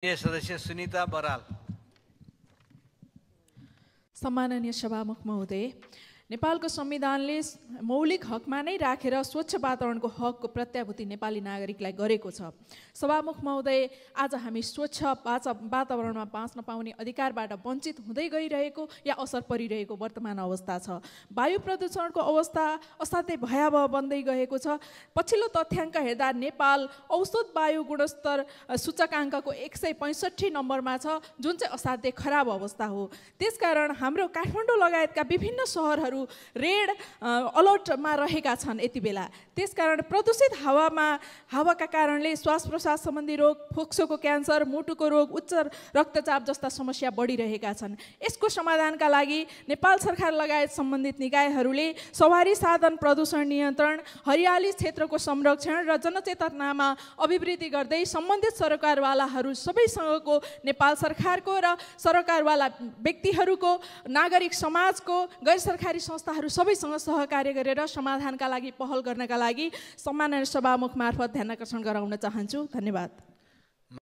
सदस्य सुनिता बराल। सम्माननीय सभामुख महोदय, नेपालको संविधानले मौलिक हकमा नै राखेर स्वच्छ वातावरणको हकको प्रत्याभूति नेपाली नागरिकलाई गरेको छ। सभामुख महोदय, आज हामी स्वच्छ वातावरणमा बाँच्न पाउने अधिकारबाट वञ्चित हुँदै गइरहेको या असर परिरहेको वर्तमान अवस्था छ। वायु प्रदूषणको अवस्था असाध्यै भयावह बन्दै गएको छ। पछिल्लो तथ्याङ्क हेर्दा नेपाल औसत वायु गुणस्तर सूचकाङ्कको 165 नम्बरमा छ, जुन चाहिँ असाध्यै खराब अवस्था हो। त्यसकारण हाम्रो काठमाडौँ लगायतका विभिन्न सहरहरू रेड अलर्टमा रहेका छन् यति बेला। त्यसकारण प्रदूषित हावाका कारणले श्वास प्रश्वास सम्बन्धी रोग, फोक्सोको क्यान्सर, मुटुको रोग, उच्च रक्तचाप जस्ता समस्या बढिरहेका छन्। यसको समाधानका लागि नेपाल सरकार लगायत सम्बन्धित निकायहरूले सवारी साधन प्रदूषण नियन्त्रण, हरियाली क्षेत्रको संरक्षण र जनचेतनामा अभिवृद्धि गर्दै सम्बन्धित सरकारवालाहरू सबैसँगको, नेपाल सरकारको र सरकारवाला व्यक्तिहरूको, नागरिक समाजको, गैर सरकारी संस्थाहरू सबैसँग सहकार्य गरेर समाधानका लागि पहल गर्नका लागि सम्माननीय सभामुख मार्फत ध्यान आकर्षण गराउन चाहन्छु। धन्यवाद।